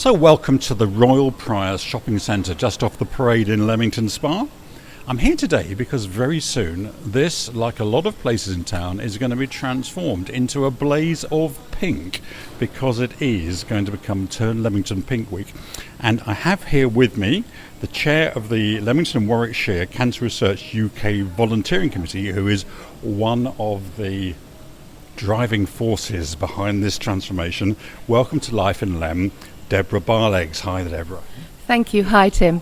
So welcome to the Royal Priors Shopping Centre just off the parade in Leamington Spa. I'm here today because very soon this, like a lot of places in town, is going to be transformed into a blaze of pink because it is going to become Turn Leamington Pink Week. And I have here with me the chair of the Leamington and Warwickshire Cancer Research UK Volunteering Committee, who is one of the driving forces behind this transformation. Welcome to Life in Lem, Deborah Barleggs. Hi, Deborah. Thank you. Hi, Tim.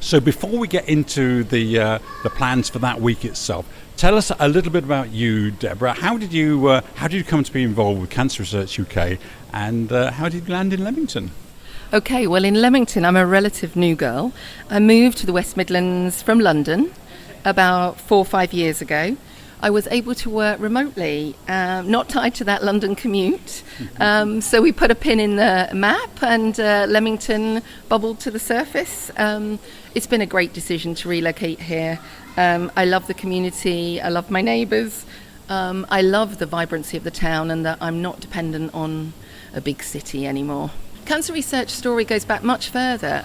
So before we get into the plans for that week itself, tell us a little bit about you, Deborah. How did you come to be involved with Cancer Research UK, and how did you land in Leamington? Okay, well, in Leamington, I'm a relative new girl. I moved to the West Midlands from London about 4 or 5 years ago. I was able to work remotely, not tied to that London commute. So we put a pin in the map and Leamington bubbled to the surface. It's been a great decision to relocate here. I love the community, I love my neighbours. I love the vibrancy of the town and that I'm not dependent on a big city anymore. Cancer research story goes back much further,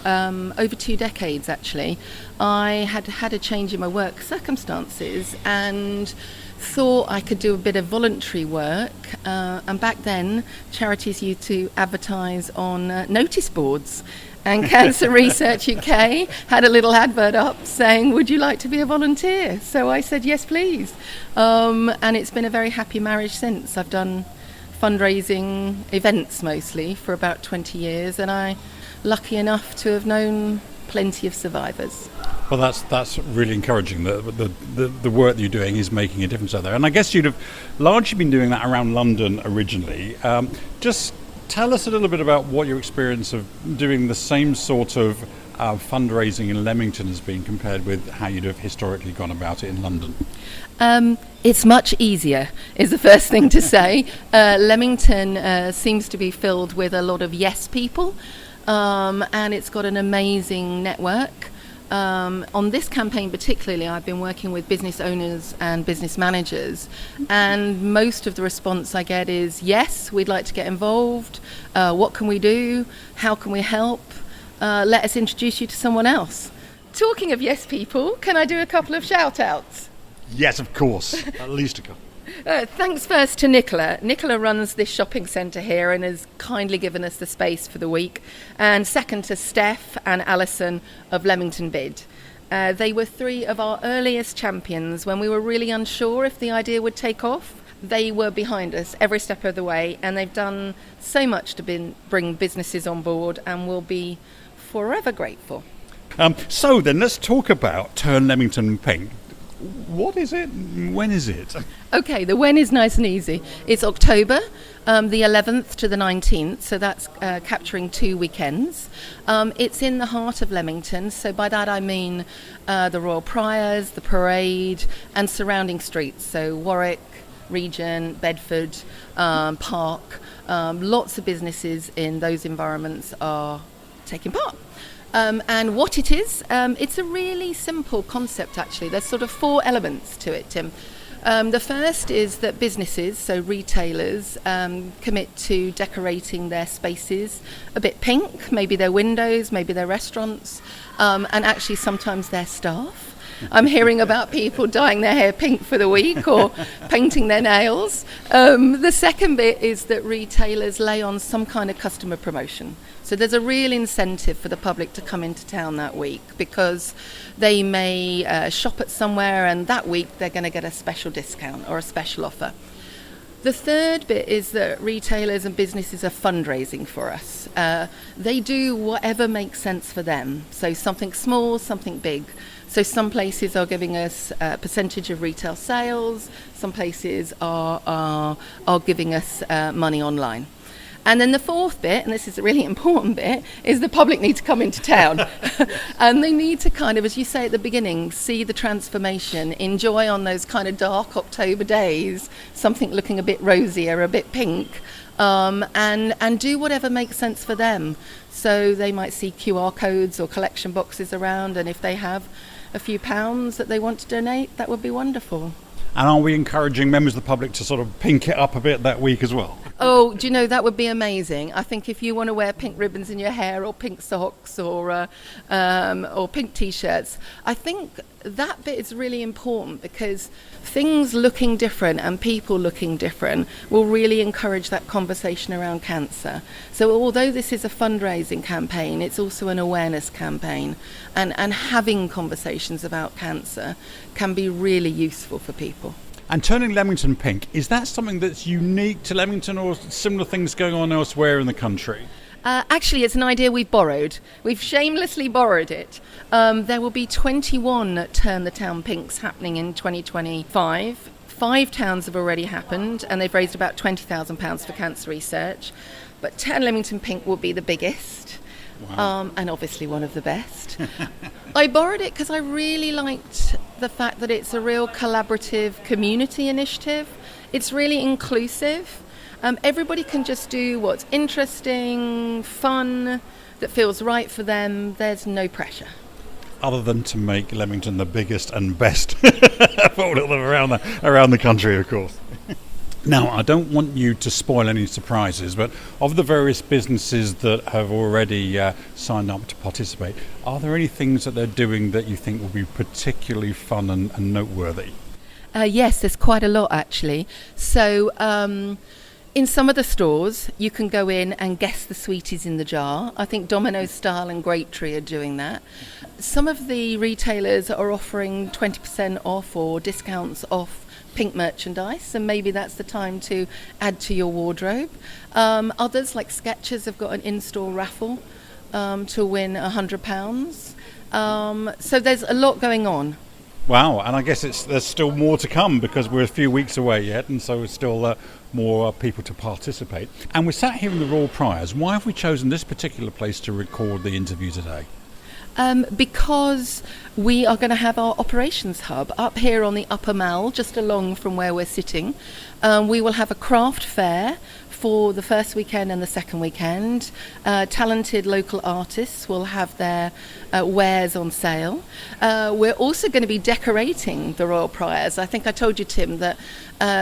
over 2 decades actually. I had a change in my work circumstances and thought I could do a bit of voluntary work. And back then, charities used to advertise on notice boards. And Cancer Research UK had a little advert up saying, would you like to be a volunteer? So I said, yes, please. And it's been a very happy marriage since. I've done fundraising events mostly for about 20 years, and I'm lucky enough to have known plenty of survivors. Well, that's really encouraging. The work that you're doing is making a difference out there, and I guess you'd have largely been doing that around London originally. Just tell us a little bit about what your experience of doing the same sort of fundraising in Leamington has been compared with how you'd have historically gone about it in London. It's much easier, is the first thing to say. Leamington seems to be filled with a lot of yes people, and it's got an amazing network. On this campaign particularly, I've been working with business owners and business managers, and most of the response I get is, yes, we'd like to get involved. What can we do? How can we help? Let us introduce you to someone else. Talking of yes people, can I do a couple of shout outs? Yes, of course. At least a couple. Thanks first to Nicola. Nicola runs this shopping centre here and has kindly given us the space for the week. And second to Steph and Alison of Leamington Bid. They were 3 of our earliest champions when we were really unsure if the idea would take off. They were behind us every step of the way, and they've done so much to bring businesses on board, and we'll be forever grateful. So then let's talk about Turn Leamington Pink. What is it? When is it? Okay, the when is nice and easy. It's October, the 11th to the 19th, so that's capturing 2 weekends. It's in the heart of Leamington, so by that I mean the Royal Priors, the parade, and surrounding streets, so Warwick, Region, Bedford, Park. Lots of businesses in those environments are taking part. And what it is, it's a really simple concept actually. There's sort of 4 elements to it, Tim. The first is that businesses, so retailers, commit to decorating their spaces a bit pink, maybe their windows, maybe their restaurants, and actually sometimes their staff. I'm hearing about people dyeing their hair pink for the week or painting their nails. The second bit is that retailers lay on some kind of customer promotion. So there's a real incentive for the public to come into town that week because they may shop at somewhere and that week they're going to get a special discount or a special offer. The third bit is that retailers and businesses are fundraising for us. They do whatever makes sense for them. So something small, something big. So some places are giving us a percentage of retail sales. Some places are giving us money online. And then the fourth bit, and this is a really important bit, is the public need to come into town. And they need to kind of, as you say at the beginning, see the transformation, enjoy on those kind of dark October days, something looking a bit rosier, a bit pink, and do whatever makes sense for them. So they might see QR codes or collection boxes around, and if they have a few pounds that they want to donate, that would be wonderful. And are we encouraging members of the public to sort of pink it up a bit that week as well? Oh, do you know, that would be amazing. I think if you want to wear pink ribbons in your hair or pink socks or pink T-shirts, I think that bit is really important because things looking different and people looking different will really encourage that conversation around cancer. So although this is a fundraising campaign, it's also an awareness campaign. And having conversations about cancer can be really useful for people. And turning Leamington pink, is that something that's unique to Leamington or similar things going on elsewhere in the country? Actually, it's an idea we've borrowed. We've shamelessly borrowed it. There will be 21 Turn the Town Pinks happening in 2025. 5 towns have already happened and they've raised about £20,000 for cancer research. But Turn Leamington Pink will be the biggest. Wow. And obviously one of the best. I borrowed it because I really liked the fact that it's a real collaborative community initiative. It's really inclusive. Everybody can just do what's interesting, fun, that feels right for them. There's no pressure. Other than to make Leamington the biggest and best of all of them around the country, of course. Now, I don't want you to spoil any surprises, but of the various businesses that have already signed up to participate, are there any things that they're doing that you think will be particularly fun and noteworthy? Yes, there's quite a lot actually. So in some of the stores, you can go in and guess the sweeties in the jar. I think Domino's Style and Grape Tree are doing that. Some of the retailers are offering 20% off or discounts off pink merchandise, and maybe that's the time to add to your wardrobe. Others, like Skechers, have got an in-store raffle to win £100. So there's a lot going on. Wow, and I guess there's still more to come because we're a few weeks away yet, and so it's still more people to participate. And we're sat here in the Royal Priors. Why have we chosen this particular place to record the interview today? Because we are going to have our operations hub up here on the Upper Mall, just along from where we're sitting. We will have a craft fair for the first weekend and the second weekend. Talented local artists will have their wares on sale. We're also going to be decorating the Royal Priors. I think I told you, Tim, that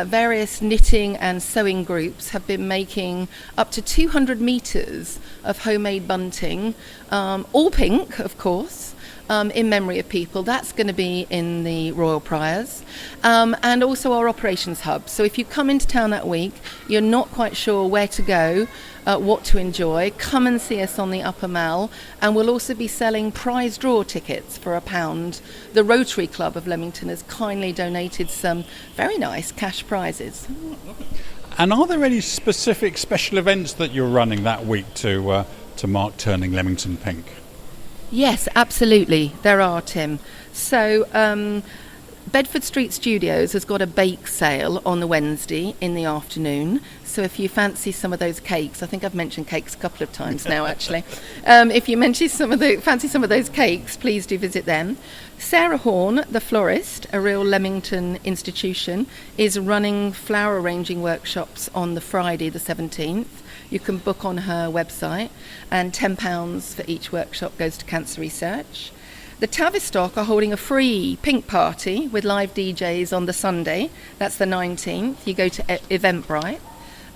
various knitting and sewing groups have been making up to 200 metres of homemade bunting, all pink, of course. In memory of people. That's going to be in the Royal Priors, and also our operations hub. So if you come into town that week, you're not quite sure where to go, what to enjoy, come and see us on the Upper Mall, and we'll also be selling prize draw tickets for £1. The Rotary Club of Leamington has kindly donated some very nice cash prizes. And are there any specific special events that you're running that week to mark turning Leamington pink? Yes, absolutely. There are, Tim. So Bedford Street Studios has got a bake sale on the Wednesday in the afternoon. So if you fancy some of those cakes, I think I've mentioned cakes a couple of times now, actually. If you fancy some of those cakes, please do visit them. Sarah Horn, the florist, a real Leamington institution, is running flower arranging workshops on the Friday the 17th. You can book on her website, and £10 for each workshop goes to cancer research. The Tavistock are holding a free pink party with live DJs on the Sunday. That's the 19th. You go to Eventbrite.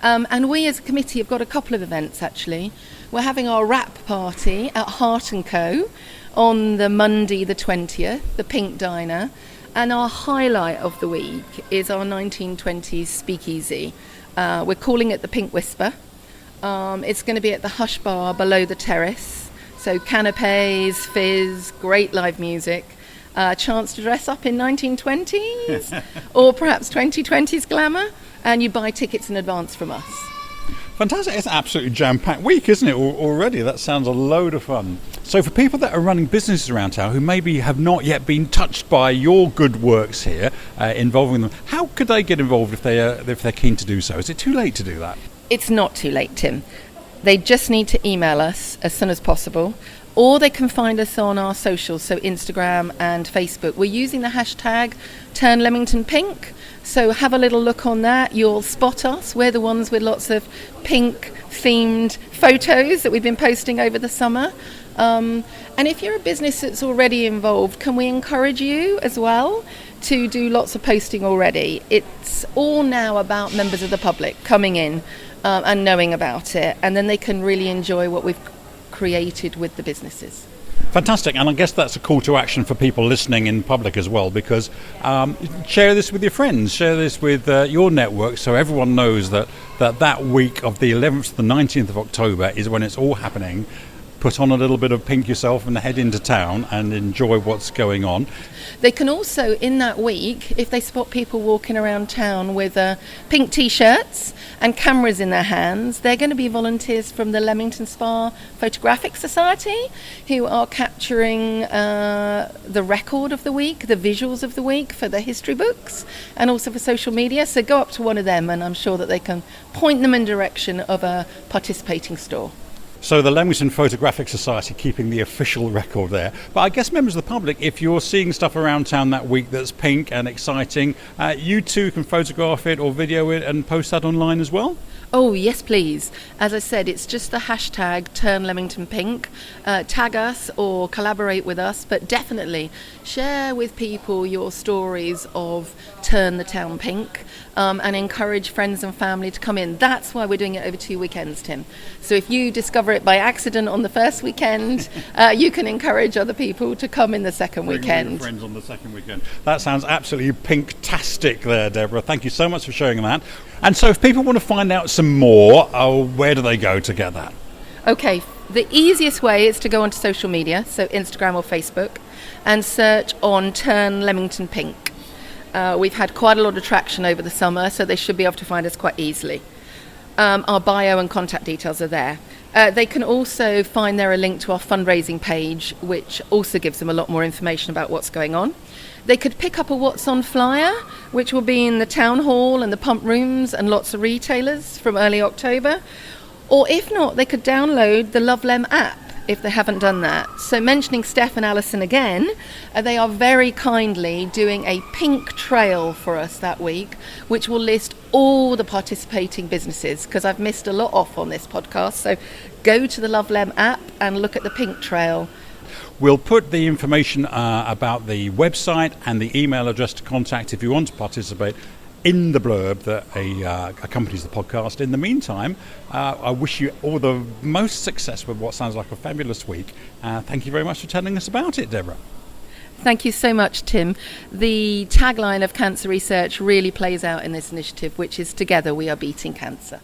And we as a committee have got a couple of events actually. We're having our wrap party at Heart & Co. on the Monday the 20th, the Pink Diner. And our highlight of the week is our 1920s speakeasy. We're calling it the Pink Whisper. It's going to be at the Hush Bar below the terrace. So canapes, fizz, great live music. A chance to dress up in 1920s or perhaps 2020s glamour. And you buy tickets in advance from us. Fantastic. It's an absolutely jam-packed week, isn't it, already? That sounds a load of fun. So for people that are running businesses around town who maybe have not yet been touched by your good works here, involving them, how could they get involved if they're keen to do so? Is it too late to do that? It's not too late, Tim. They just need to email us as soon as possible, or they can find us on our socials, so Instagram and Facebook. We're using the hashtag Turn Leamington Pink, so have a little look on that. You'll spot us. We're the ones with lots of pink-themed photos that we've been posting over the summer. And if you're a business that's already involved, can we encourage you as well to do lots of posting already? It's all now about members of the public coming in. and knowing about it, and then they can really enjoy what we've created with the businesses. Fantastic, and I guess that's a call to action for people listening in public as well, because share this with your friends, share this with your network, so everyone knows that week of the 11th to the 19th of October is when it's all happening. Put on a little bit of pink yourself and head into town and enjoy what's going on. They can also, in that week, if they spot people walking around town with pink T-shirts and cameras in their hands, they're going to be volunteers from the Leamington Spa Photographic Society, who are capturing the record of the week, the visuals of the week for the history books, and also for social media. So go up to one of them and I'm sure that they can point them in direction of a participating store. So the Leamington Photographic Society keeping the official record there. But I guess members of the public, if you're seeing stuff around town that week that's pink and exciting, you too can photograph it or video it and post that online as well? Oh, yes, please. As I said, it's just the hashtag #TurnLeamingtonPink. Tag us or collaborate with us, but definitely share with people your stories of Turn the Town Pink, and encourage friends and family to come in. That's why we're doing it over 2 weekends, Tim. So if you discover it by accident on the first weekend, you can encourage other people to come in the second weekend. Bring your friends on the second weekend. That sounds absolutely pink-tastic there, Deborah. Thank you so much for sharing that. And so if people want to find out some more, where do they go to get that? Okay, the easiest way is to go onto social media, so Instagram or Facebook, and search on Turn Leamington Pink. We've had quite a lot of traction over the summer, so they should be able to find us quite easily. Our bio and contact details are there. They can also find there a link to our fundraising page, which also gives them a lot more information about what's going on. They could pick up a What's On flyer, which will be in the town hall and the pump rooms and lots of retailers from early October. Or if not, they could download the Love Lem app if they haven't done that. So mentioning Steph and Alison again, they are very kindly doing a pink trail for us that week, which will list all the participating businesses, because I've missed a lot off on this podcast. So go to the Love Lem app and look at the pink trail. We'll put the information about the website and the email address to contact if you want to participate in the blurb that accompanies the podcast. In the meantime, I wish you all the most success with what sounds like a fabulous week. Thank you very much for telling us about it, Deborah. Thank you so much, Tim. The tagline of cancer research really plays out in this initiative, which is "Together we are beating cancer."